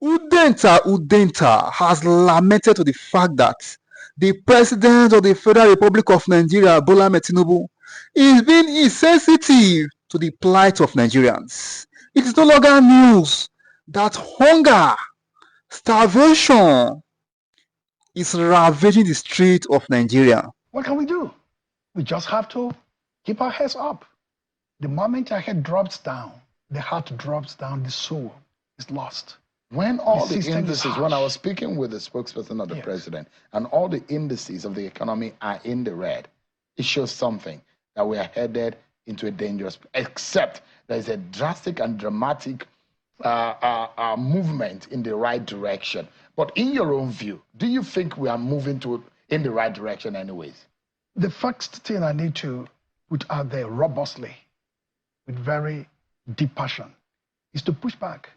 Udenta has lamented to the fact that the President of the Federal Republic of Nigeria, Bola Ahmed Tinubu, is being insensitive to the plight of Nigerians. It is no longer news that hunger, starvation is ravaging the streets of Nigeria. What can we do? We just have to keep our heads up. The moment our head drops down, the heart drops down, the soul is lost. When all the indices, when I was speaking with the spokesperson of the president, and all the indices of the economy are in the red, it shows something that we are headed into a dangerous, except there is a drastic and dramatic movement in the right direction. But in your own view, do you think we are moving in the right direction anyways? The first thing I need to put out there robustly, with very deep passion, is to push back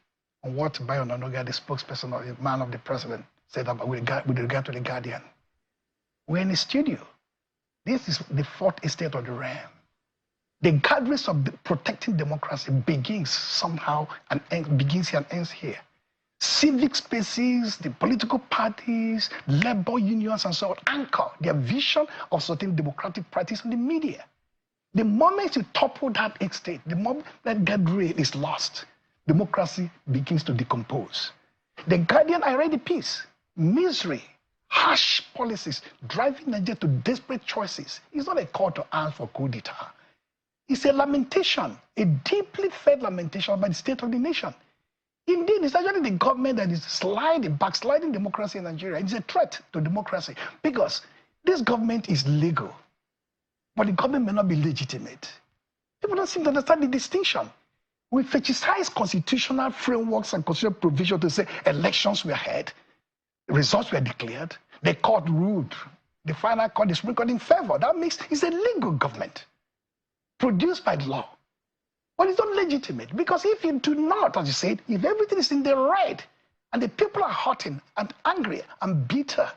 on what Bayo Onanuga, the spokesperson or the man of the president, said about with regard to the Guardian. We're in a studio. This is the fourth estate of the realm. The gatherings of protecting democracy begins somehow and begins here and ends here. Civic spaces, the political parties, labor unions, and so on anchor their vision of certain democratic practice in the media. The moment you topple that estate, the moment that gathering is lost, democracy begins to decompose. The Guardian, I read the piece. Misery, harsh policies driving Nigeria to desperate choices. It's not a call to arms for coup d'etat. It's a lamentation, a deeply felt lamentation about the state of the nation. Indeed, it's actually the government that is backsliding democracy in Nigeria. It's a threat to democracy because this government is legal, but the government may not be legitimate. People don't seem to understand the distinction. We fetishize constitutional frameworks and constitutional provision to say elections were held, results were declared, the court ruled, the final court is recorded in favor. That means it's a legal government produced by law. But it's not legitimate because if you do not, as you said, if everything is in the red and the people are hurting and angry and bitter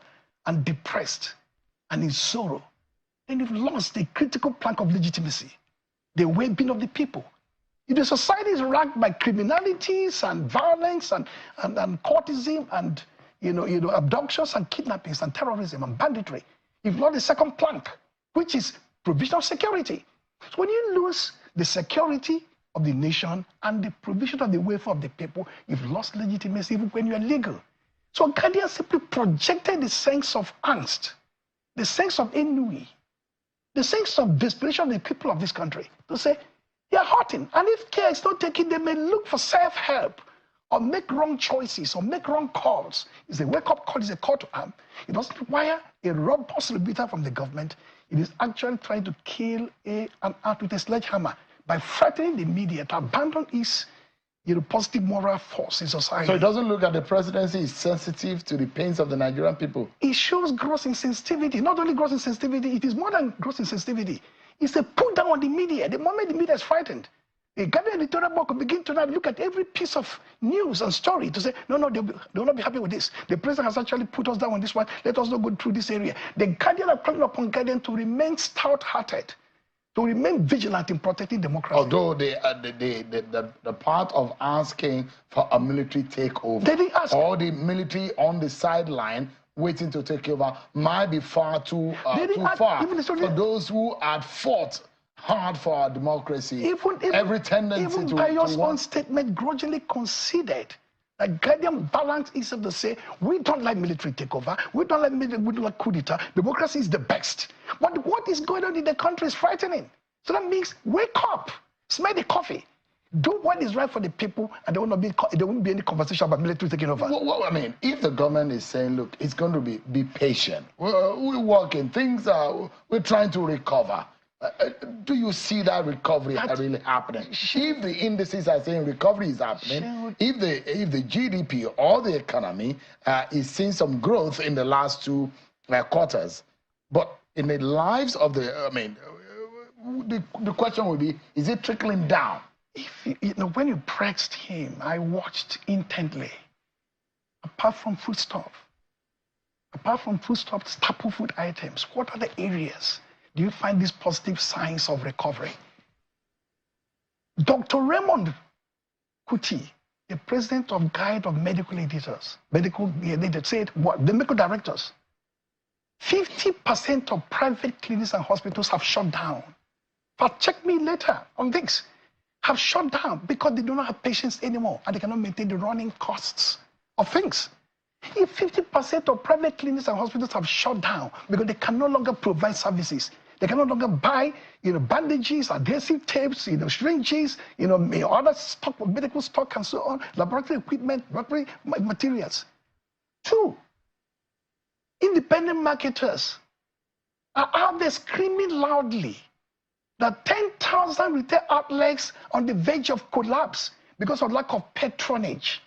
and depressed and in sorrow, then you've lost the critical plank of legitimacy, the well-being of the people. If the society is racked by criminalities and violence and courtism and abductions and kidnappings and terrorism and banditry, you've lost the second plank, which is provision of security. So when you lose the security of the nation and the provision of the welfare of the people, you've lost legitimacy even when you are legal. So Guardian simply projected the sense of angst, the sense of ennui, the sense of desperation of the people of this country to say, they are hurting. And if care is not taken, they may look for self-help or make wrong choices or make wrong calls. It's a wake-up call, it's a call to arm. It doesn't require a robust rebuttal from the government. It is actually trying to kill an ant with a sledgehammer by threatening the media to abandon its positive moral force in society. So it doesn't look at the presidency is sensitive to the pains of the Nigerian people. It shows gross insensitivity. Not only gross insensitivity, it is more than gross insensitivity. It's a put down on the media. The moment the media is frightened, the Guardian editorial board will begin to now look at every piece of news and story to say, no, they will not be happy with this. The president has actually put us down on this one. Let us not go through this area. The Guardian are calling upon Guardian to remain stout-hearted, to remain vigilant in protecting democracy. Although the part of asking for a military takeover, they didn't ask. Or the military on the sideline waiting to take over might be far too far for those who had fought hard for our democracy. Every tendency even by your own statement grudgingly conceded that Guardian balance is to say, we don't like military takeover, we don't like coup d'etat, democracy is the best. But what is going on in the country is frightening. So that means wake up, smell the coffee, do what is right for the people, and there won't be any conversation about military taking over. Well, I mean, if the government is saying, look, it's going to be patient, we're working, we're trying to recover. Do you see that recovery really happening? If the indices are saying recovery is happening, if the GDP or the economy is seeing some growth in the last two quarters, but in the lives of the question would be, is it trickling down? When you pressed him, I watched intently. Apart from foodstuff, staple food items, what are the areas do you find these positive signs of recovery? Dr. Raymond Kuti, the president of Guild of Medical Editors, said what? The medical directors, 50% of private clinics and hospitals have shut down. But check me later on this. Have shut down because they do not have patients anymore and they cannot maintain the running costs of things. If 50% of private clinics and hospitals have shut down because they can no longer provide services, they can no longer buy, bandages, adhesive tapes, syringes, other stock, medical stock and so on, laboratory equipment, laboratory materials. 2, independent marketers are out there screaming loudly that 10,000 retail outlets on the verge of collapse because of lack of patronage.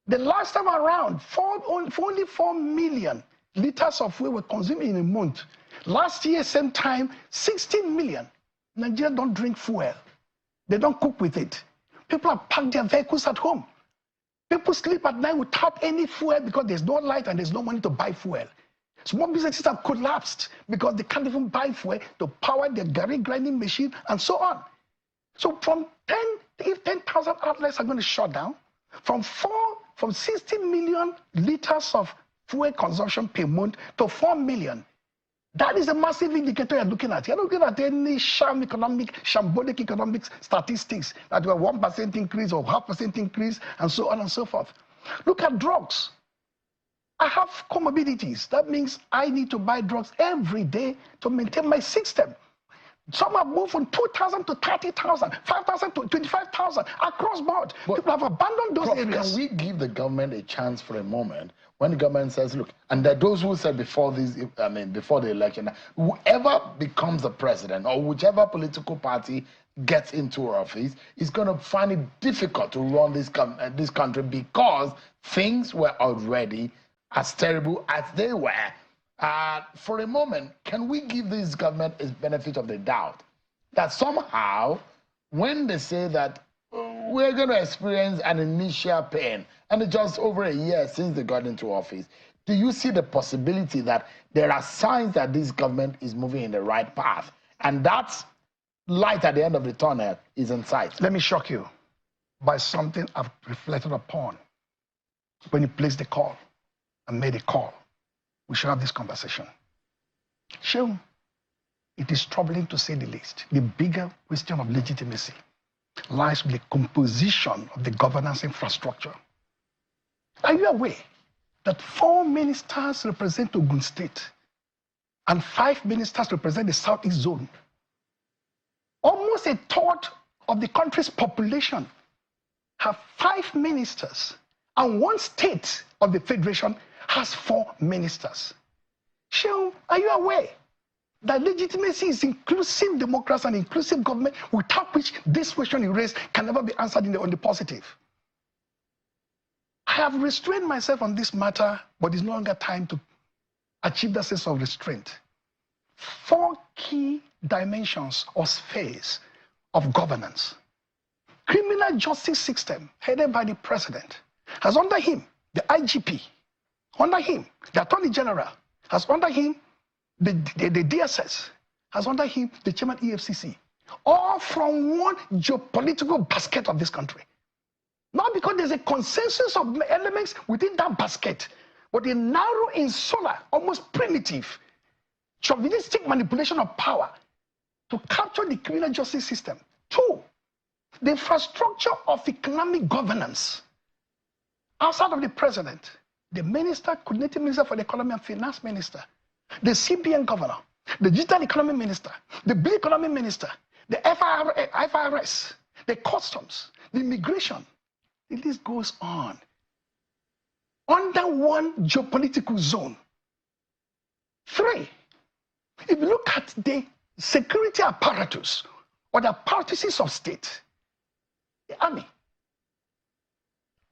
The last time around, only 4 million liters of fuel were consumed in a month. Last year, same time, 16 million. Nigerians don't drink fuel. They don't cook with it. People have parked their vehicles at home. People sleep at night without any fuel because there's no light and there's no money to buy fuel. Small businesses have collapsed because they can't even buy fuel to power their garri grinding machine and so on. So if 10,000 outlets are going to shut down, from 60 million liters of fuel consumption per month to 4 million, that is a massive indicator you're looking at. You're not looking at any shambolic economic statistics that were 1% increase or 0.5% increase and so on and so forth. Look at drugs. I have comorbidities. That means I need to buy drugs every day to maintain my system. Some have moved from 2,000 to 30,000, 5,000 to 25,000 across board. People have abandoned those areas. Can we give the government a chance for a moment when the government says, look, and there are those who said before the election, whoever becomes the president or whichever political party gets into office is going to find it difficult to run this country because things were already as terrible as they were. For a moment, can we give this government a benefit of the doubt that somehow, when they say that we're going to experience an initial pain, and it's just over a year since they got into office, do you see the possibility that there are signs that this government is moving in the right path, and that light at the end of the tunnel is in sight? Let me shock you by something I've reflected upon when you placed the call and made a call. We should have this conversation. Sure, it is troubling to say the least. The bigger question of legitimacy lies with the composition of the governance infrastructure. Are you aware that 4 ministers represent Ogun State and 5 ministers represent the Southeast Zone? Almost a third of the country's population have 5 ministers, and 1 state of the Federation has 4 ministers. Shehu, are you aware that legitimacy is inclusive democracy and inclusive government, without which this question you raised can never be answered on the positive? I have restrained myself on this matter, but it's no longer time to achieve that sense of restraint. 4 key dimensions or spheres of governance. Criminal justice system, headed by the president, has under him the IGP, under him the Attorney General, has under him the DSS, has under him the chairman EFCC, all from one geopolitical basket of this country. Not because there's a consensus of elements within that basket, but a narrow, insular, almost primitive, chauvinistic manipulation of power to capture the criminal justice system. 2, the infrastructure of economic governance. Outside of the president, the minister, coordinating minister for the economy and finance minister, the CBN governor, the digital economy minister, the blue economy minister, the FIRS, the customs, the immigration. The list goes on. Under one geopolitical zone. 3, if you look at the security apparatus or the apparatuses of state, the army,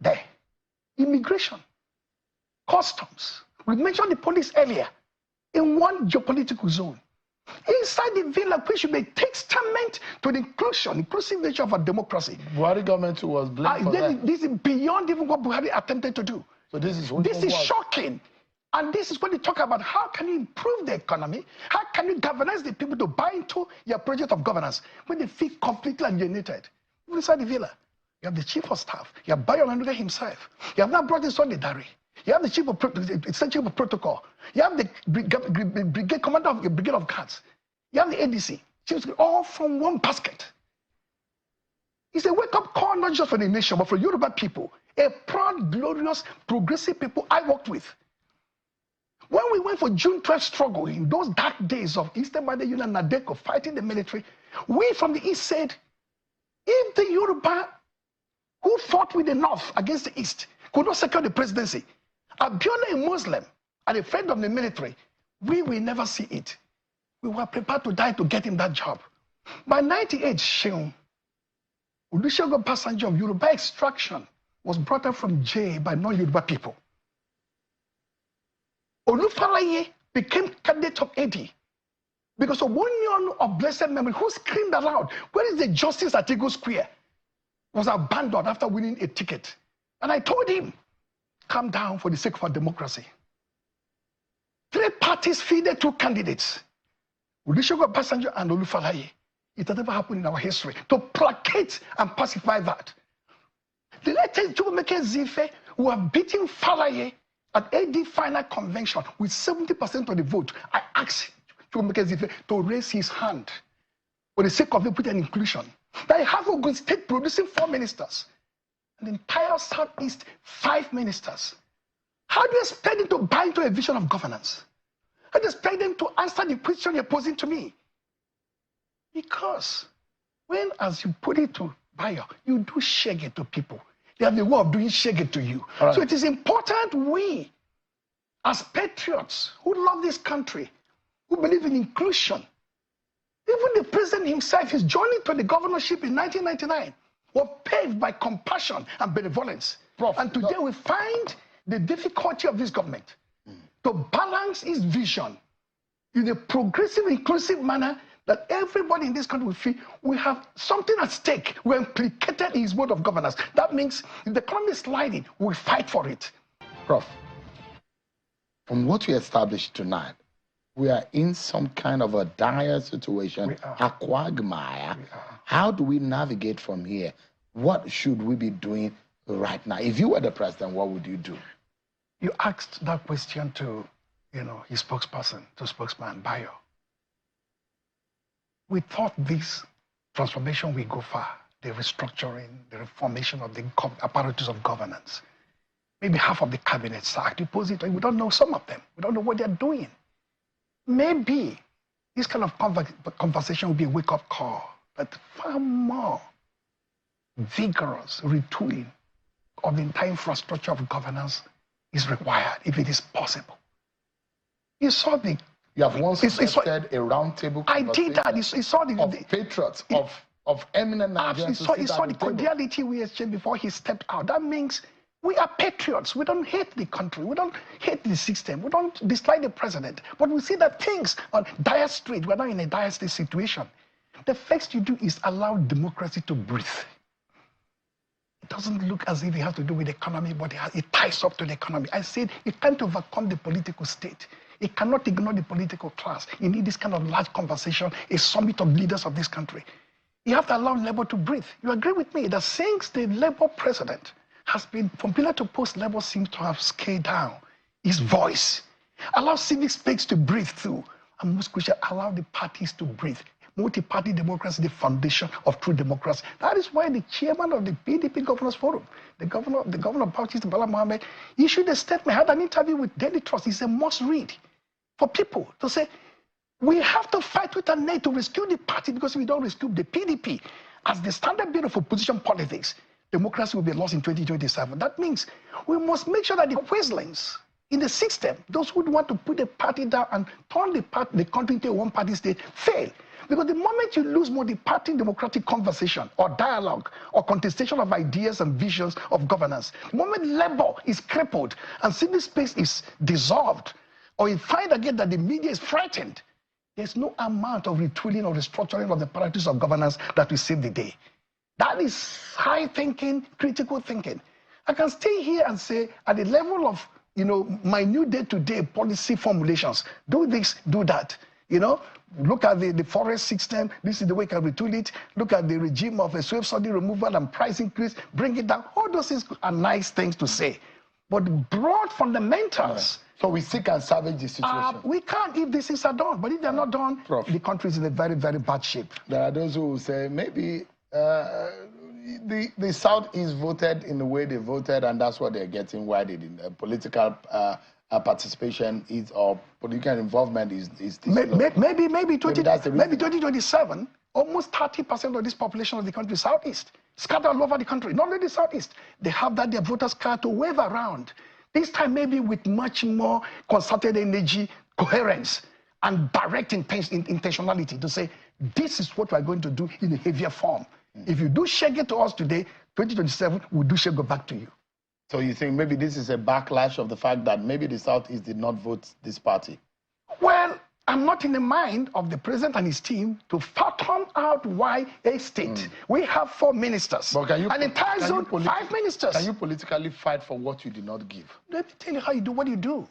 there, immigration, customs. We mentioned the police earlier, in one geopolitical zone. Inside the villa, which should be testament to the inclusive nature of a democracy. Buhari government was blamed for that. This is beyond even what Buhari attempted to do. So this is shocking. And this is when you talk about how can you improve the economy, how can you galvanize the people to buy into your project of governance when they feel completely alienated. Inside the villa. You have the chief of staff. You have Bayo Onanuga himself. You have now brought in Solidary. You have the chief of protocol. You have the brigade commander of the brigade of guards. You have the ADC. All from one basket. It's a wake-up call not just for the nation, but for Yoruba people. A proud, glorious, progressive people I worked with. When we went for June 12th struggle, in those dark days of Eastern Bada Union and Nadeko fighting the military, we from the East said, if the Yoruba who fought with the North against the East could not secure the presidency, Abiola, a Muslim and a friend of the military, we will never see it. We were prepared to die to get him that job. By 98, Sheung, Olusegun Obasanjo of Yoruba extraction was brought up from jail by non-Yoruba people. Olufalaye became candidate of AD because of one young of blessed memory who screamed aloud, where is the justice at Eagle Square? Was abandoned after winning a ticket. And I told him, calm down for the sake of our democracy. 3 parties feeded 2 candidates, Olusegun Obasanjo and Olufalaye. It has never happened in our history to placate and pacify that. The latest Chukwemeke Zife, who have beaten Falaye at AD final convention with 70% of the vote, I asked Chukwemeke Zife to raise his hand for the sake of equity and inclusion. That I have Ogun State producing 4 ministers, and the entire Southeast 5 ministers. How do you expect them to buy into a vision of governance? How do you expect them to answer the question you're posing to me? Because when, as you put it to Bayo, you do shege to people, they have the way of doing shege to you. Right. So it is important we, as patriots who love this country, who believe in inclusion, even the president himself, his journey to the governorship in 1999 was paved by compassion and benevolence. Prof, and today we find the difficulty of this government to balance its vision in a progressive, inclusive manner that everybody in this country will feel we have something at stake. We're implicated in his mode of governance. That means if the economy is sliding, we'll fight for it. Prof, from what you established tonight, we are in some kind of a dire situation, a quagmire. How do we navigate from here? What should we be doing right now? If you were the president, what would you do? You asked that question to, his spokesperson, to spokesman Bayo. We thought this transformation will go far, the restructuring, the reformation of the apparatus of governance. Maybe half of the cabinet sacked, deposited. We don't know some of them. We don't know what they're doing. Maybe this kind of conversation will be a wake-up call, but far more vigorous retooling of the entire infrastructure of governance is required if it is possible. You saw the... You have once suggested a roundtable I did that. You saw the patriots, of eminent Nigerians. You saw the cordiality we exchanged before he stepped out. That means we are patriots. We don't hate the country. We don't hate the system. We don't dislike the president. But we see that things on dire street, we're not in a dire street situation. The first you do is allow democracy to breathe. It doesn't look as if it has to do with the economy, but it ties up to the economy. I said it can't overcome the political state. It cannot ignore the political class. You need this kind of large conversation, a summit of leaders of this country. You have to allow Labour to breathe. You agree with me that since the Labour president has been, from pillar to post, Labour seems to have scaled down his voice. Allow civic space to breathe through. And most crucial, allow the parties to breathe. Multi-party democracy is the foundation of true democracy. That is why the chairman of the PDP Governors Forum, the governor of Bauchi, Bala Mohammed, issued a statement, had an interview with Daily Trust. It's a must read for people to say, we have to fight with a net to rescue the party, because if we don't rescue the PDP as the standard bearer of opposition politics, democracy will be lost in 2027. That means we must make sure that the Wesleyans in the system, those who want to put the party down and turn the country into a one-party state, fail. Because the moment you lose multi-party democratic conversation or dialogue or contestation of ideas and visions of governance, the moment Labour is crippled and civil space is dissolved, or you find again that the media is frightened, there's no amount of retooling or restructuring of the apparatus of governance that will save the day. That is high thinking, critical thinking. I can stay here and say, at the level of, my new day-to-day policy formulations, do this, do that. You know, look at the forest system. This is the way we can retool it. Look at the regime of a slave subsidy removal and price increase. Bring it down. All those things are nice things to say. But broad fundamentals. So we still can salvage the situation. We can't if these things are done. But if they're not done, Prof, the country is in a very, very bad shape. There are those who will say maybe the Southeast voted in the way they voted, and that's what they're getting. Why they didn't? Political participation is, or political involvement is Maybe 2027, almost 30% of this population of the country is Southeast, scattered all over the country, not only the Southeast. They have their voters card to wave around. This time maybe with much more concerted energy, coherence, and direct intentionality to say, this is what we're going to do in a heavier form. If you do shake it to us today, 2027, we'll do shake it back to you. So you think maybe this is a backlash of the fact that maybe the Southeast did not vote this party? Well, I'm not in the mind of the president and his team to fathom out why a state. We have 4 ministers. But can you, an entire zone, 5 ministers. Can you politically fight for what you did not give? Let me tell you how you do. What you do?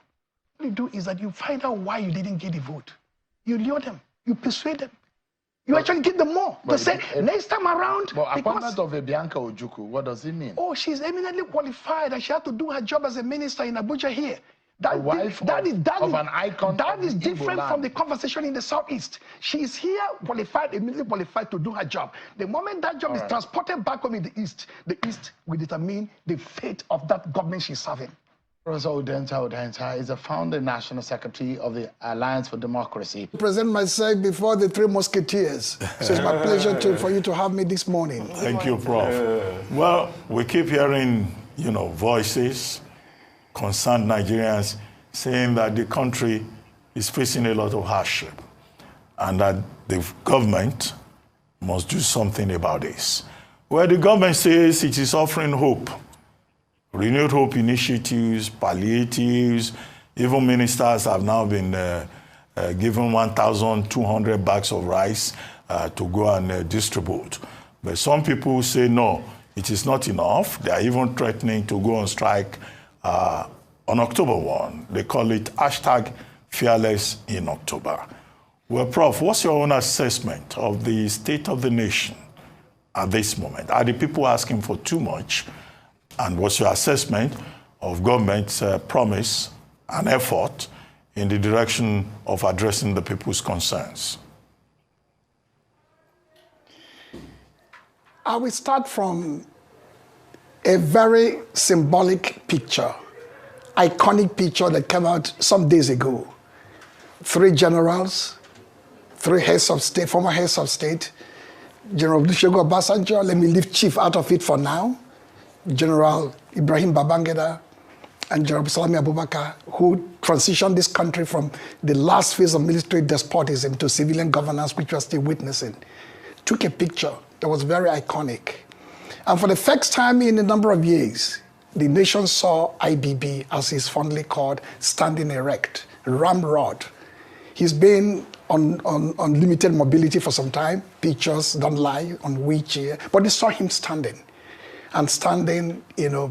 What you do is that you find out why you didn't get the vote. You lure them. You persuade them. You actually give them more. To say, next time around... But appointment of a Bianca Ojukwu, what does it mean? Oh, she's eminently qualified and she had to do her job as a minister in Abuja here. The wife of an icon. That is different from the conversation in the Southeast. She is here qualified, immediately qualified to do her job. The moment that job is transported back home in the East will determine the fate of that government she's serving. Professor Udenta is a founding national secretary of the Alliance for Democracy. I present myself before the 3 Musketeers. So it's my pleasure for you to have me this morning. Thank you, Prof. Well, we keep hearing, voices, concerned Nigerians saying that the country is facing a lot of hardship and that the government must do something about this. Well, the government says it is offering hope. Renewed hope initiatives, palliatives, even ministers have now been given 1,200 bags of rice to go and distribute. But some people say, no, it is not enough. They are even threatening to go on strike on October 1. They call it #Fearless in October. Well, Prof, what's your own assessment of the state of the nation at this moment? Are the people asking for too much? And what's your assessment of government's promise and effort in the direction of addressing the people's concerns? I will start from a very symbolic picture, iconic picture that came out some days ago. 3 generals, 3 heads of state, former heads of state, General Olusegun Obasanjo, let me leave chief out of it for now, General Ibrahim Babangida, and General Salami Abubakar, who transitioned this country from the last phase of military despotism to civilian governance, which we're still witnessing, took a picture that was very iconic. And for the first time in a number of years, the nation saw IBB, as he's fondly called, standing erect, ramrod. He's been on limited mobility for some time, pictures don't lie, on wheelchair, but they saw him standing. And standing,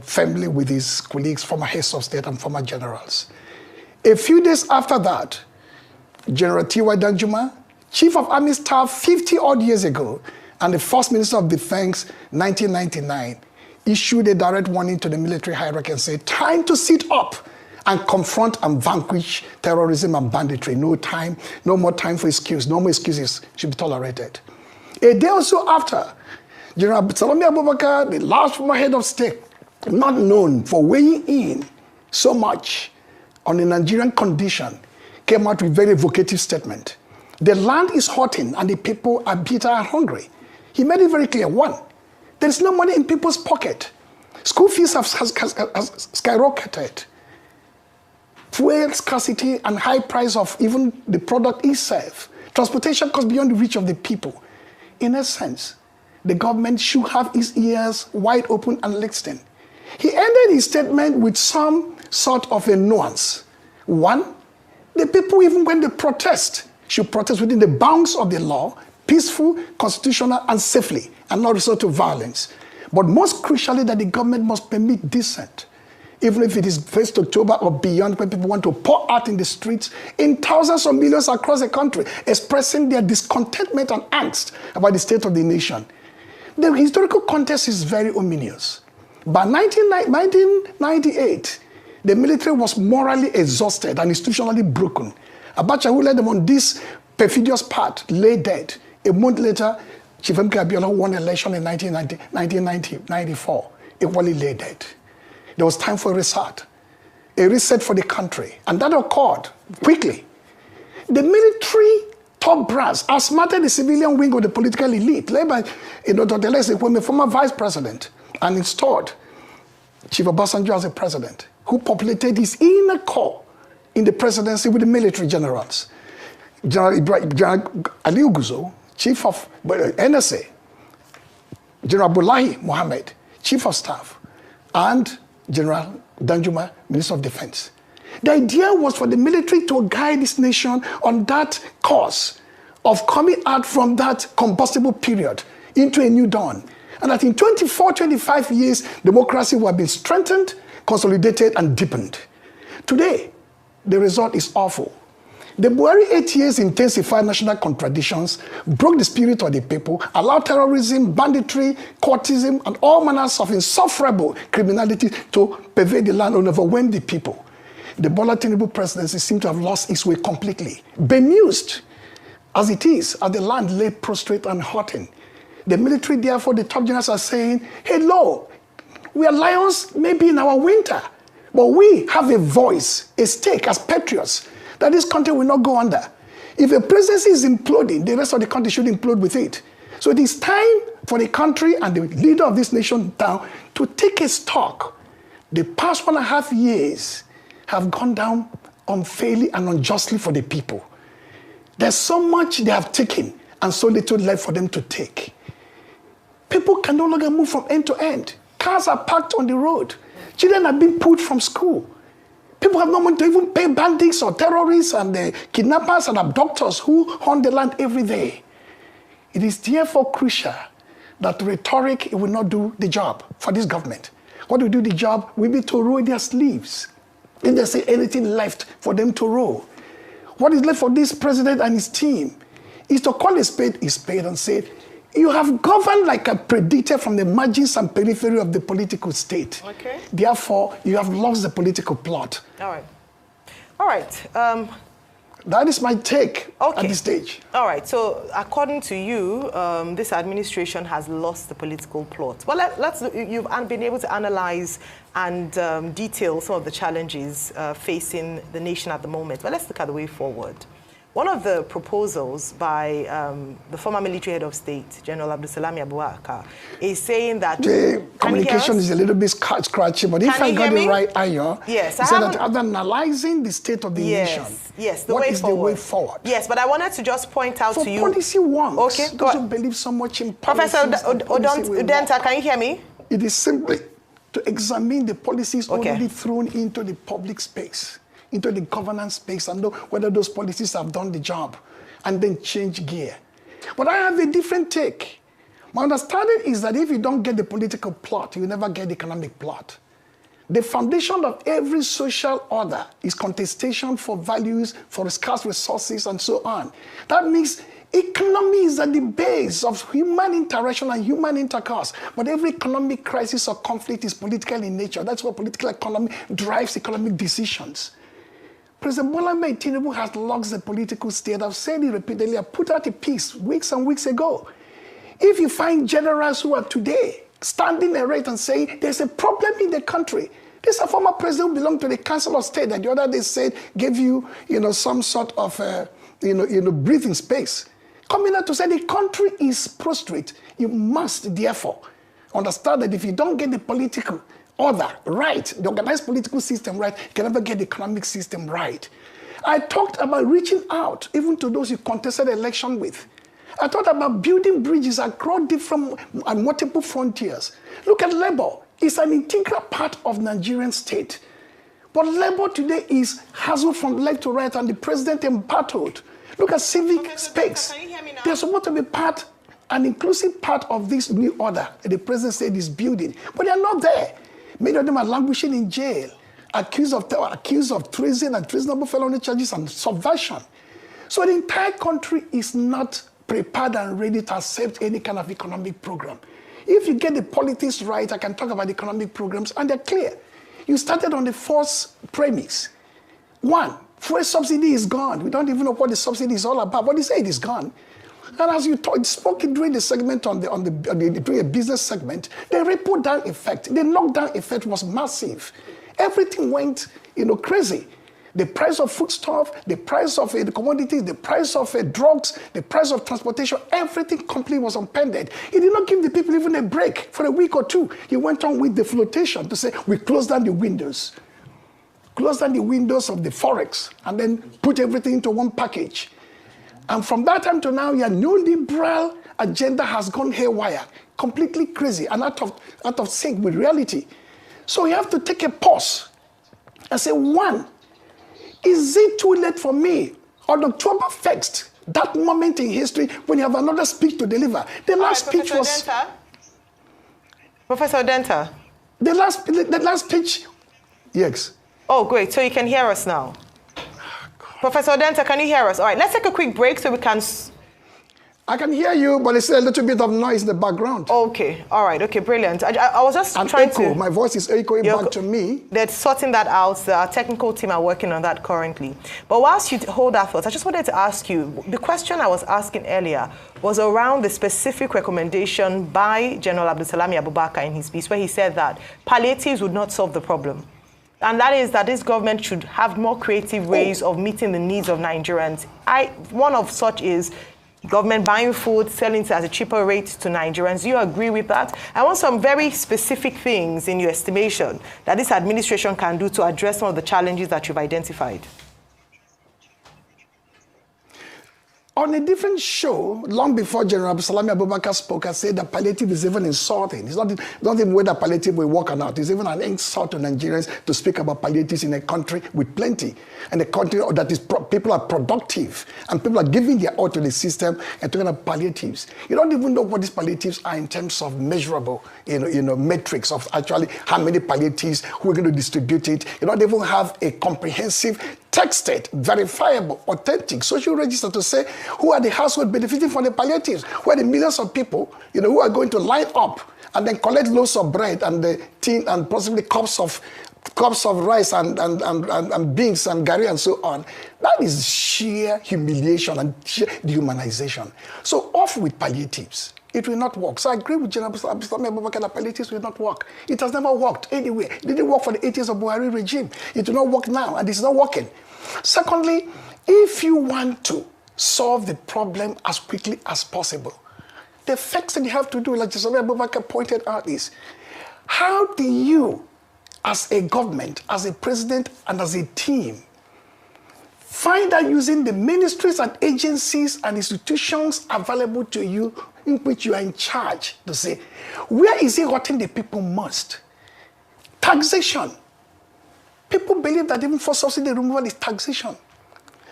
firmly with his colleagues, former heads of state and former generals. A few days after that, General T.Y. Danjuma, Chief of Army Staff 50-odd years ago, and the First Minister of Defense, 1999, issued a direct warning to the military hierarchy and said, time to sit up and confront and vanquish terrorism and banditry. No time, no more time for excuses. No more excuses should be tolerated. A day or so after, General Salami Abubakar, the last former head of state, not known for weighing in so much on the Nigerian condition, came out with a very evocative statement. The land is hurting and the people are bitter and hungry. He made it very clear. 1, there is no money in people's pocket. School fees have skyrocketed. Fuel scarcity and high price of even the product itself. Transportation costs beyond the reach of the people. In essence, the government should have its ears wide open and listening. He ended his statement with some sort of a nuance. 1, the people, even when they protest, should protest within the bounds of the law, peaceful, constitutional, and safely, and not resort to violence. But most crucially, that the government must permit dissent. even if it is 1st October or beyond, when people want to pour out in the streets in thousands of millions across the country, expressing their discontentment and angst about the state of the nation. The historical context is very ominous. By 1998, the military was morally exhausted and institutionally broken. Abacha, who led them on this perfidious path, lay dead. A month later, Chief M.K. Abiola won election in 1994, equally lay dead. There was time for a reset for the country, and that occurred quickly. The military top brass outsmarted the civilian wing of the political elite, led by Dr. Alexis Kwame, former vice president, and installed Chief Obasanjo as a president, who populated his inner core in the presidency with the military generals. General Ali Uguzo, Chief of NSA, General Abdullahi Mohammed, Chief of Staff, and General Danjuma, Minister of Defense. The idea was for the military to guide this nation on that course of coming out from that combustible period into a new dawn. And that in 24, 25 years, democracy will have been strengthened, consolidated, and deepened. Today, the result is awful. The Buhari 8 years intensified national contradictions, broke the spirit of the people, allowed terrorism, banditry, courtism, and all manners of insufferable criminality to pervade the land and overwhelm the people. The Bola Tinubu presidency seemed to have lost its way completely. Bemused as it is, as the land lay prostrate and hurting. The military, therefore, the top generals are saying, hello, we are lions maybe in our winter, but we have a voice, a stake as patriots, that this country will not go under. If a presidency is imploding, the rest of the country should implode with it. So it is time for the country and the leader of this nation now to take a stock. The past 1.5 years have gone down unfairly and unjustly for the people. There's so much they have taken and so little left for them to take. People can no longer move from end to end. Cars are parked on the road. Children are being pulled from school. People have no money to even pay bandits or terrorists and the kidnappers and abductors who haunt the land every day. It is therefore crucial that rhetoric will not do the job for this government. What will do the job will be to roll their sleeves. If there's anything left for them to roll. What is left for this president and his team is to call a spade and say, you have governed like a predator from the margins and periphery of the political state. Okay. Therefore, you have lost the political plot. All right. All right. That is my take at this stage. All right. So, according to you, this administration has lost the political plot. Well, you've been able to analyze and detail some of the challenges facing the nation at the moment. But let's look at the way forward. One of the proposals by the former military head of state, General Abdulsalami Abubakar, is saying that... The communication is a little bit scratchy, but if I got it right, Ayo, yes, he said that after analyzing the state of the nation, the way forward? Yes, but I wanted to just point out to you... For policy wonks, okay, those who believe so much in Professor Udenta, can you hear me? It is simply to examine the policies already thrown into the public space, into the governance space, and know whether those policies have done the job, and then change gear. But I have a different take. My understanding is that if you don't get the political plot, you never get the economic plot. The foundation of every social order is contestation for values, for scarce resources, and so on. That means economy is at the base of human interaction and human intercourse. But every economic crisis or conflict is political in nature. That's why political economy drives economic decisions. President Bola Tinubu has lost the political state. I've said it repeatedly. I put out a piece weeks and weeks ago. If you find generals who are today standing erect and saying there's a problem in the country, this is a former president who belonged to the Council of State that the other day said gave you, some sort of, breathing space. Coming out to say the country is prostrate. You must therefore understand that if you don't get the political order right, the organized political system right, you can never get the economic system right. I talked about reaching out even to those you contested election with. I talked about building bridges across different and multiple frontiers. Look at labor. It's an integral part of Nigerian state. But labor today is hassled from left to right and the president embattled. Look at civic space. They're supposed to be an inclusive part of this new order that the president said is building, but they're not there. Many of them are languishing in jail, accused of treason and treasonable felony charges and subversion. So the entire country is not prepared and ready to accept any kind of economic program. If you get the politics right, I can talk about economic programs, and they're clear. You started on the false premise. One, fuel subsidy is gone. We don't even know what the subsidy is all about, but they say it is gone. And as you spoke during the segment during a business segment, the ripple down effect, the knockdown effect was massive. Everything went, crazy. The price of foodstuff, the price of the commodities, the price of drugs, the price of transportation, everything completely was upended. He did not give the people even a break for a week or two. He went on with the flotation to say, we close down the windows. Close down the windows of the forex and then put everything into one package. And from that time to now, your neoliberal agenda has gone haywire, completely crazy and out of sync with reality. So you have to take a pause and say, one, is it too late for me on October 1st, that moment in history when you have another speech to deliver? The last speech was... Professor Udenta. The last speech, yes. Oh, great. So you can hear us now. Professor Udenta, can you hear us? All right, let's take a quick break so we can... I can hear you, but it's a little bit of noise in the background. Okay, all right, okay, brilliant. I was just trying to... My voice is echoing back to me. They're sorting that out. Our technical team are working on that currently. But whilst you hold that thought, I just wanted to ask you, the question I was asking earlier was around the specific recommendation by General Abdulsalami Abubakar in his piece, where he said that palliatives would not solve the problem. And that is that this government should have more creative ways of meeting the needs of Nigerians. One of such is government buying food, selling it at a cheaper rate to Nigerians. Do you agree with that? I want some very specific things in your estimation that this administration can do to address some of the challenges that you've identified. On a different show, long before General Abdulsalami Abubakar spoke, I said that palliative is even insulting. It's not even whether palliative will work or not. It's even an insult to Nigerians to speak about palliatives in a country with plenty, and a country that is people are productive, and people are giving their all to the system and talking about palliatives. You don't even know what these palliatives are in terms of measurable, metrics of actually how many palliatives, who are going to distribute it. You don't even have a comprehensive, texted, verifiable, authentic social register to say who are the households benefiting from the palliatives, who are the millions of people, who are going to line up and then collect loaves of bread and the tin and possibly cups of rice and beans and gari and so on. That is sheer humiliation and sheer dehumanization. So off with palliatives. It will not work. So I agree with General Abdulsalami Abubakar that palliatives will not work. It has never worked anywhere. It didn't work for the 8 years of Buhari regime. It will not work now, and it's not working. Secondly, if you want to solve the problem as quickly as possible, the first thing you have to do, like Abdulsalami Abubakar pointed out, is how do you, as a government, as a president, and as a team, find out using the ministries and agencies and institutions available to you in which you are in charge to say, where is it hurting the people most? Taxation. People believe that even for subsidy removal is taxation.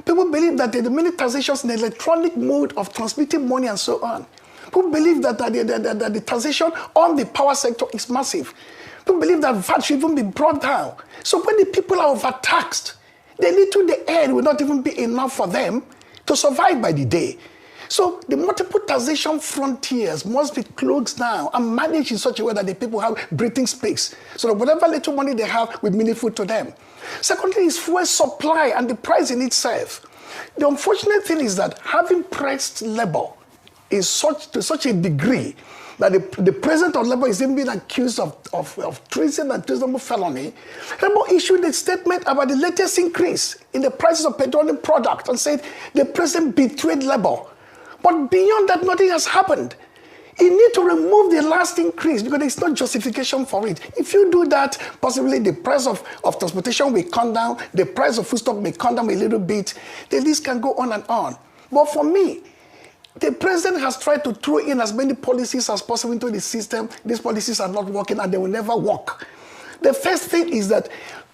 People believe that the many taxations in the electronic mode of transmitting money and so on. People believe that the taxation on the power sector is massive. People believe that VAT should even be brought down. So when the people are overtaxed, the little they earn will not even be enough for them to survive by the day. So the multiple taxation frontiers must be closed down and managed in such a way that the people have breathing space, so that whatever little money they have will be meaningful to them. Secondly is fuel supply and the price in itself. The unfortunate thing is that having priced labor is to such a degree that the president of labor is even being accused of treason and treasonable felony. Labor issued a statement about the latest increase in the prices of petroleum products and said the president betrayed labor. But beyond that, nothing has happened. You need to remove the last increase because there's no justification for it. If you do that, possibly the price of transportation will come down, the price of foodstuff may come down a little bit. The list can go on and on. But for me, the president has tried to throw in as many policies as possible into the system. These policies are not working and they will never work. The first thing is that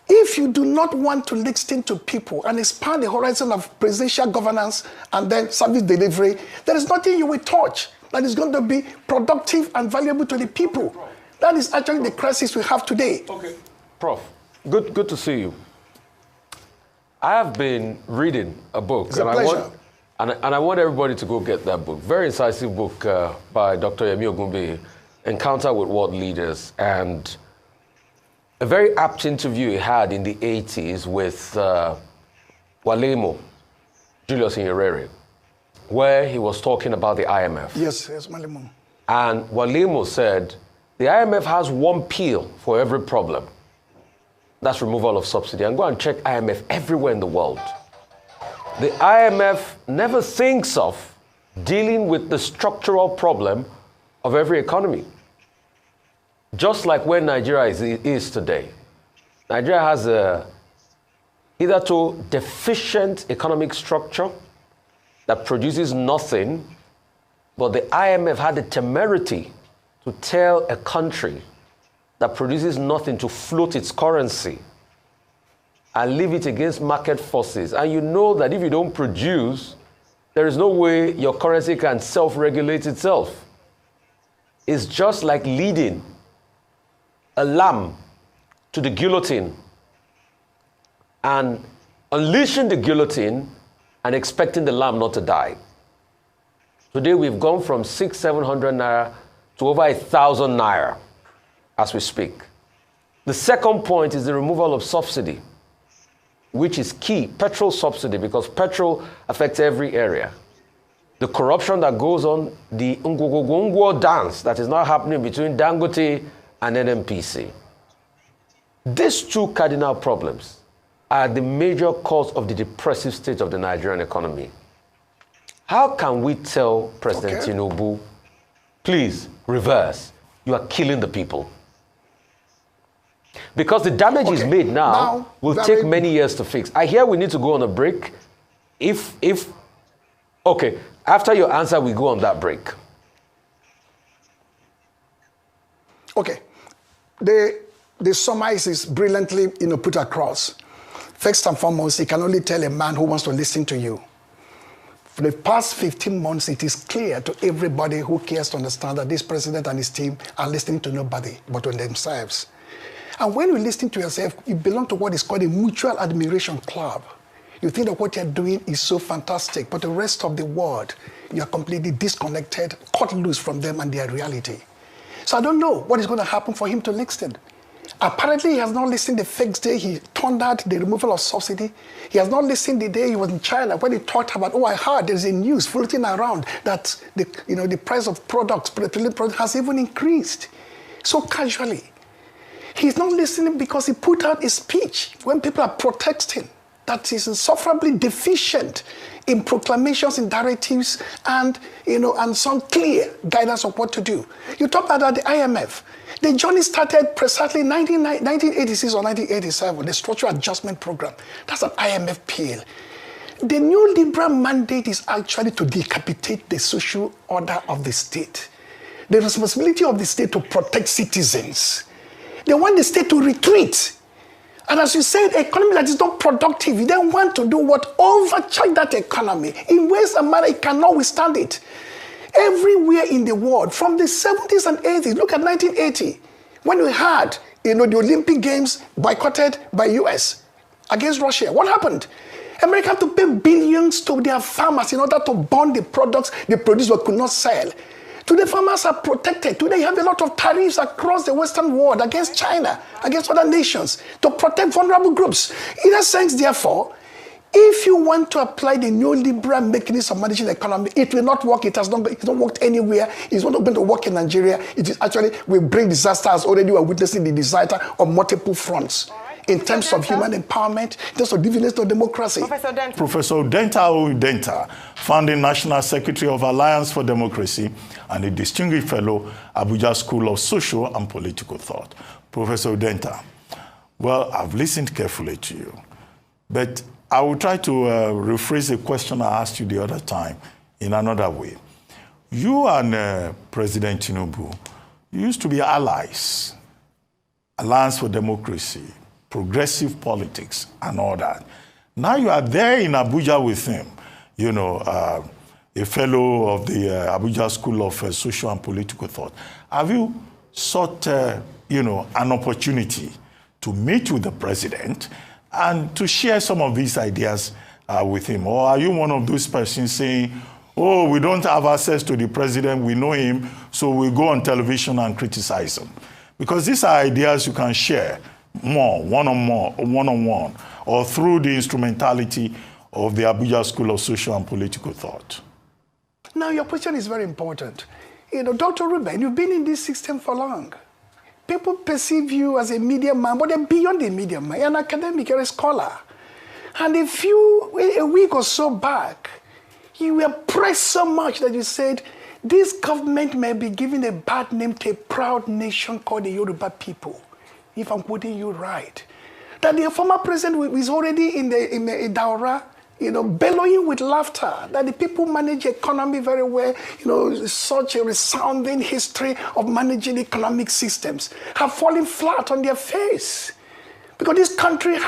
if you do not want to listen to people and expand the horizon of presidential governance and then service delivery, there is nothing you will touch that is going to be productive and valuable to the people. That is actually the crisis we have today. Okay. Prof, good to see you. I have been reading a book. It's a pleasure. I want everybody to go get that book. Very incisive book by Dr. Yemi Ogunbiyi, Encounter with World Leaders, and a very apt interview he had in the 80s with Walemo, Julius Nyerere, where he was talking about the IMF. Yes, Walemo. And Walemo said, the IMF has one pill for every problem. That's removal of subsidy. And go and check IMF everywhere in the world. The IMF never thinks of dealing with the structural problem of every economy. Just like where Nigeria is today. Nigeria has a hitherto deficient economic structure that produces nothing, but the IMF had the temerity to tell a country that produces nothing to float its currency and leave it against market forces. And you know that if you don't produce, there is no way your currency can self-regulate itself. It's just like leading a lamb to the guillotine and unleashing the guillotine and expecting the lamb not to die. Today we've gone from 600-700 naira to over 1,000 naira as we speak. The second point is the removal of subsidy, which is key, petrol subsidy, because petrol affects every area. The corruption that goes on, the Ngwogwongwo dance that is now happening between Dangote and NNPC. These two cardinal problems are the major cause of the depressive state of the Nigerian economy. How can we tell President Tinubu, please reverse, you are killing the people? Because the damage is made now will take many years to fix. I hear we need to go on a break. Okay, after your answer, we go on that break. Okay, the summary is brilliantly put across. First and foremost, you can only tell a man who wants to listen to you. For the past 15 months, it is clear to everybody who cares to understand that this president and his team are listening to nobody but to themselves. And when you listen to yourself, you belong to what is called a mutual admiration club. You think that what you're doing is so fantastic, but the rest of the world, you're completely disconnected, cut loose from them and their reality. So I don't know what is going to happen for him to listen. Apparently, he has not listened the first day he turned out the removal of subsidy. He has not listened the day he was in China when he talked about, I heard there's a news floating around that the price of products, petroleum products, has even increased so casually. He's not listening because he put out a speech when people are protesting that is insufferably deficient in proclamations, in directives, and some clear guidance of what to do. You talked about the IMF. The journey started precisely 1986 or 1987, the Structural Adjustment Program. That's an IMF pill. The new liberal mandate is actually to decapitate the social order of the state. The responsibility of the state to protect citizens. They want the state to retreat. And as you said, an economy that is not productive, you then want to do what? Overcharge that economy in ways and manner it cannot withstand it. Everywhere in the world, from the 70s and 80s, look at 1980, when we had the Olympic Games boycotted by US against Russia. What happened? America had to pay billions to their farmers in order to burn the products they produced but could not sell. Today, farmers are protected. Today, you have a lot of tariffs across the Western world against China, against other nations, to protect vulnerable groups. In a sense, therefore, if you want to apply the neoliberal mechanism of managing the economy, it will not work. It's not worked anywhere. It's not going to work in Nigeria. It is actually will bring disaster, as already we are witnessing the disaster on multiple fronts. In terms of human empowerment, in terms of dividends to democracy. Professor Udenta, founding National Secretary of Alliance for Democracy and a distinguished fellow, Abuja School of Social and Political Thought. Professor Udenta, well, I've listened carefully to you, but I will try to rephrase the question I asked you the other time in another way. You and President Tinubu used to be allies, Alliance for Democracy, progressive politics, and all that. Now you are there in Abuja with him, a fellow of the Abuja School of Social and Political Thought. Have you sought, an opportunity to meet with the president and to share some of these ideas with him? Or are you one of those persons saying, oh, we don't have access to the president, we know him, so we go on television and criticize him? Because these are ideas you can share more, one-on-one, or through the instrumentality of the Abuja School of Social and Political Thought. Now, your question is very important. Dr. Ruben, you've been in this system for long. People perceive you as a media man, but they're beyond the media man. You're an academic, you're a scholar. And a week or so back, you were pressed so much that you said, this government may be giving a bad name to a proud nation called the Yoruba people, if I'm quoting you right. That the former president is already in the Daura, bellowing with laughter, that the people manage the economy very well, such a resounding history of managing economic systems, have fallen flat on their face. Because this country is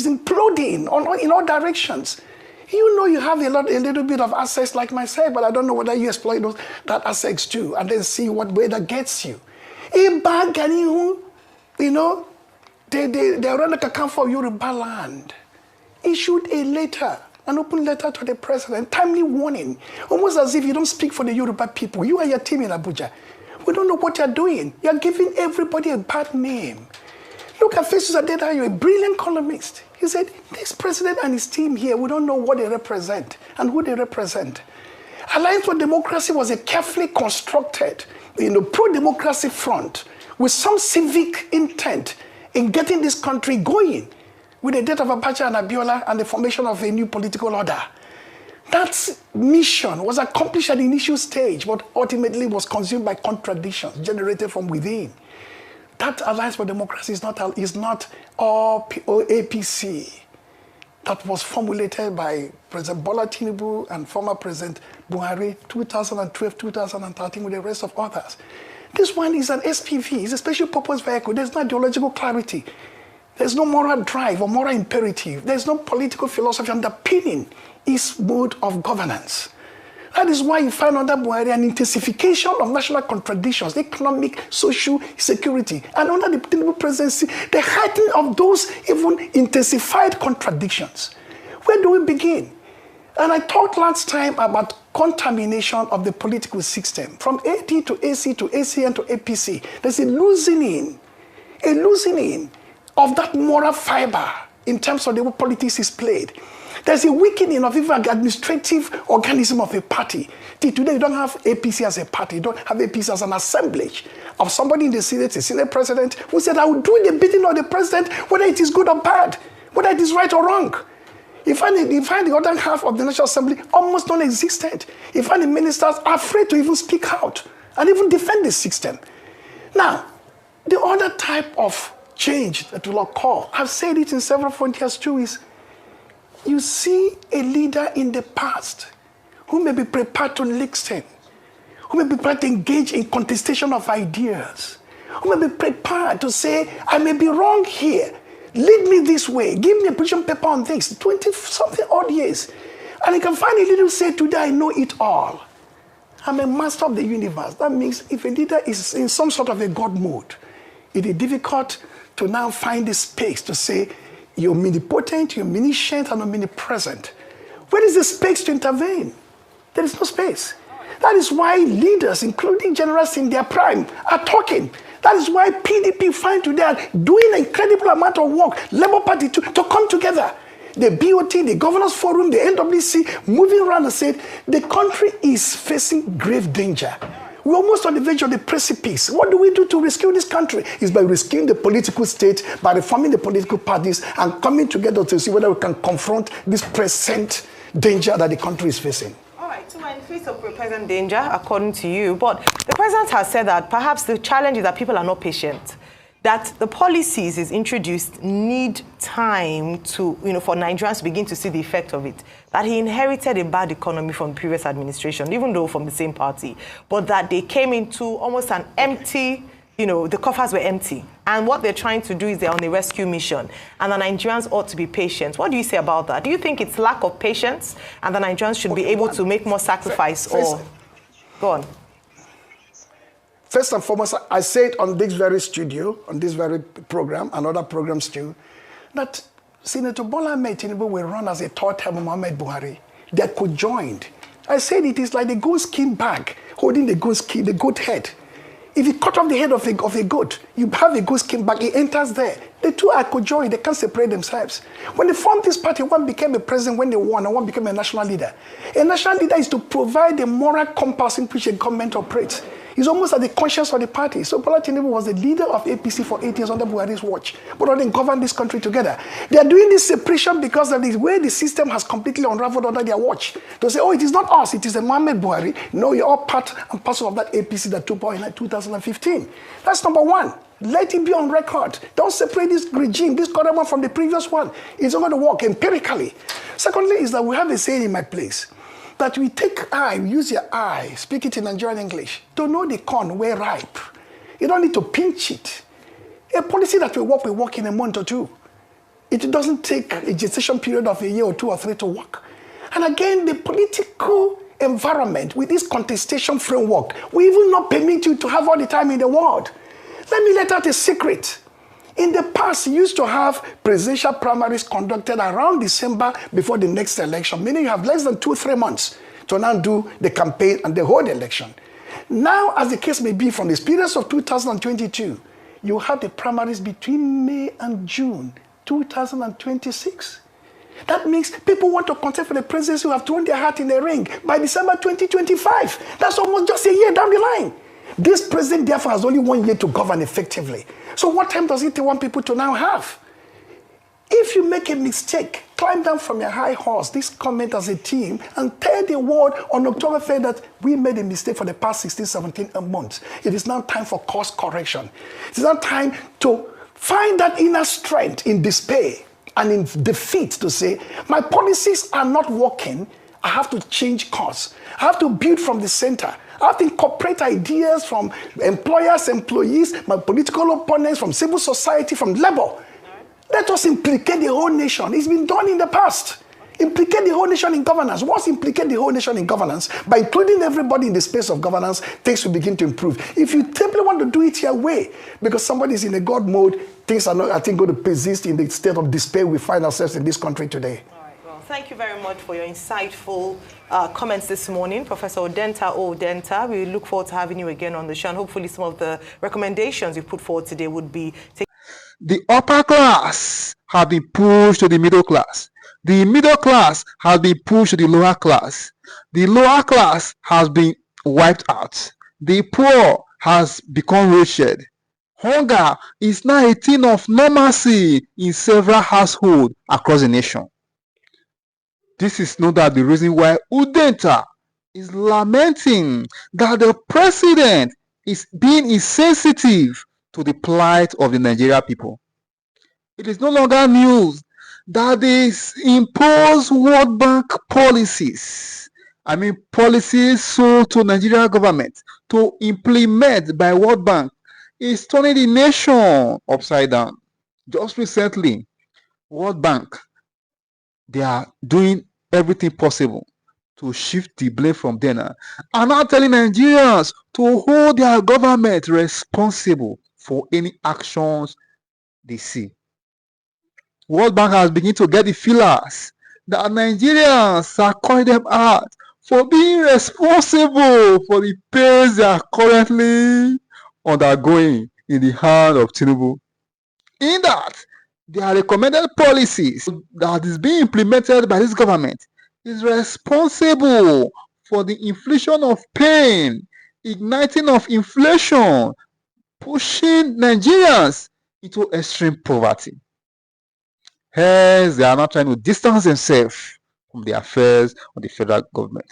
imploding in all directions. You have a little bit of assets like myself, but I don't know whether you exploit that assets too, and then see where that gets you. They run like a camp for Yoruba land. Issued an open letter to the president, timely warning, almost as if you don't speak for the Yoruba people. You and your team in Abuja, we don't know what you're doing. You're giving everybody a bad name. Look at Festus Adeda, you're a brilliant columnist. He said, this president and his team here, we don't know what they represent and who they represent. Alliance for Democracy was a carefully constructed, pro-democracy front with some civic intent in getting this country going with the death of Abacha and Abiola and the formation of a new political order. That mission was accomplished at the initial stage, but ultimately was consumed by contradictions generated from within. That Alliance for Democracy is not APC that was formulated by President Bola Tinubu and former President Buhari 2012, 2013 with the rest of others. This one is an SPV, it's a special purpose vehicle. There's no ideological clarity. There's no moral drive or moral imperative. There's no political philosophy underpinning its mode of governance. That is why you find under Buhari an intensification of national contradictions, economic, social, security. And under the Tinubu presidency, the heightening of those even intensified contradictions. Where do we begin? And I talked last time about contamination of the political system. From AD to AC to ACN to APC, there's a loosening of that moral fiber in terms of the way politics is played. There's a weakening of even administrative organism of a party. Today, you don't have APC as a party. You don't have APC as an assemblage of somebody in the Senate, a Senate president, who said, I will do the bidding of the president, whether it is good or bad, whether it is right or wrong. You find the other half of the National Assembly almost non-existent. You find the ministers are afraid to even speak out and even defend the system. Now, the other type of change that will occur, I've said it in several frontiers too, is you see a leader in the past who may be prepared to listen, who may be prepared to engage in contestation of ideas, who may be prepared to say, I may be wrong here, lead me this way, give me a position paper on this, 20-something odd years. And you can find a leader who say, today I know it all. I'm a master of the universe. That means if a leader is in some sort of a God mode, it is difficult to now find the space to say, you're omnipotent, you're omniscient, and omnipresent. Where is the space to intervene? There is no space. That is why leaders, including generals in their prime, are talking. That is why PDP find today are doing an incredible amount of work, Labour Party to come together. The BOT, the Governors Forum, the NWC, moving around and said, the country is facing grave danger. We're almost on the verge of the precipice. What do we do to rescue this country? It's by rescuing the political state, by reforming the political parties, and coming together to see whether we can confront this present danger that the country is facing. All right, so we're in the face of present danger, according to you, but the president has said that perhaps the challenge is that people are not patient, that the policies he's introduced need time to, for Nigerians to begin to see the effect of it, that he inherited a bad economy from the previous administration, even though from the same party, but that they came into almost an empty, the coffers were empty. And what they're trying to do is they're on a rescue mission. And the Nigerians ought to be patient. What do you say about that? Do you think it's lack of patience and the Nigerians should be able to make more sacrifice or... Go on. First and foremost, I said on this very studio, on this very program, and other programs too, that Senator Bola Ahmed Tinubu will run as a third term Muhammad Buhari. They are conjoined. I said it is like the goat skin bag holding the goat head. If you cut off the head of a goat, you have a goat skin bag, it enters there. The two are conjoined, they can't separate themselves. When they formed this party, one became a president when they won, and one became a national leader. A national leader is to provide the moral compass in which a government operates. He's almost at the conscience of the party. So Bola Tinubu was the leader of APC for 8 years under Buhari's watch, but they governed this country together. They are doing this separation because of the way the system has completely unraveled under their watch. They say, oh, it is not us, it is the Mohamed Buhari. No, you're all part and parcel of that APC that took power in 2015. That's number one. Let it be on record. Don't separate this regime, this current one from the previous one. It's not going to work empirically. Secondly, is that we have a saying in my place, that we take eye, use your eye, speak it in Nigerian English, to know the corn where ripe. You don't need to pinch it. A policy that will work in a month or two. It doesn't take a gestation period of a year or 2 or 3 to work. And again, the political environment with this contestation framework will even not permit you to have all the time in the world. Let me let out a secret. In the past, you used to have presidential primaries conducted around December before the next election, meaning you have less than 2-3 months to now do the campaign and the whole election. Now, as the case may be, from the experience of 2022, you have the primaries between May and June 2026. That means people want to contest for the presidency who have thrown their hat in the ring by December 2025. That's almost just a year down the line. This president, therefore, has only 1 year to govern effectively. So what time does it want people to now have? If you make a mistake, climb down from your high horse, this comment as a team, and tell the world on October 3rd that we made a mistake for the past 16, 17 months. It is now time for course correction. It is now time to find that inner strength in despair and in defeat to say, my policies are not working, I have to change course. I have to build from the center. I have to incorporate ideas from employers, employees, my political opponents, from civil society, from labor. Let us implicate the whole nation. It's been done in the past. Implicate the whole nation in governance. Once implicate the whole nation in governance, by including everybody in the space of governance, things will begin to improve. If you simply want to do it your way, because somebody is in a God mode, things are not, I think, going to persist in the state of despair we find ourselves in this country today. Thank you very much for your insightful comments this morning, Professor Udenta. We look forward to having you again on the show, and hopefully some of the recommendations you put forward today would be taken. The upper class have been pushed to the middle class. The middle class has been pushed to the lower class. The lower class has been wiped out. The poor has become wretched. Hunger is now a thing of normalcy in several households across the nation. This is no doubt the reason why Udenta is lamenting that the president is being insensitive to the plight of the Nigerian people. It is no longer news that they impose World Bank policies. Policies sold to Nigerian government to implement by World Bank is turning the nation upside down. Just recently, World Bank, they are doing everything possible to shift the blame from them and now telling Nigerians to hold their government responsible for any actions they see. World Bank has begun to get the feelers that Nigerians are calling them out for being responsible for the pains they are currently undergoing in the hand of Tinubu. In that, their recommended policies that is being implemented by this government is responsible for the inflation of pain, igniting of inflation, pushing Nigerians into extreme poverty. Hence, they are not trying to distance themselves from the affairs of the federal government.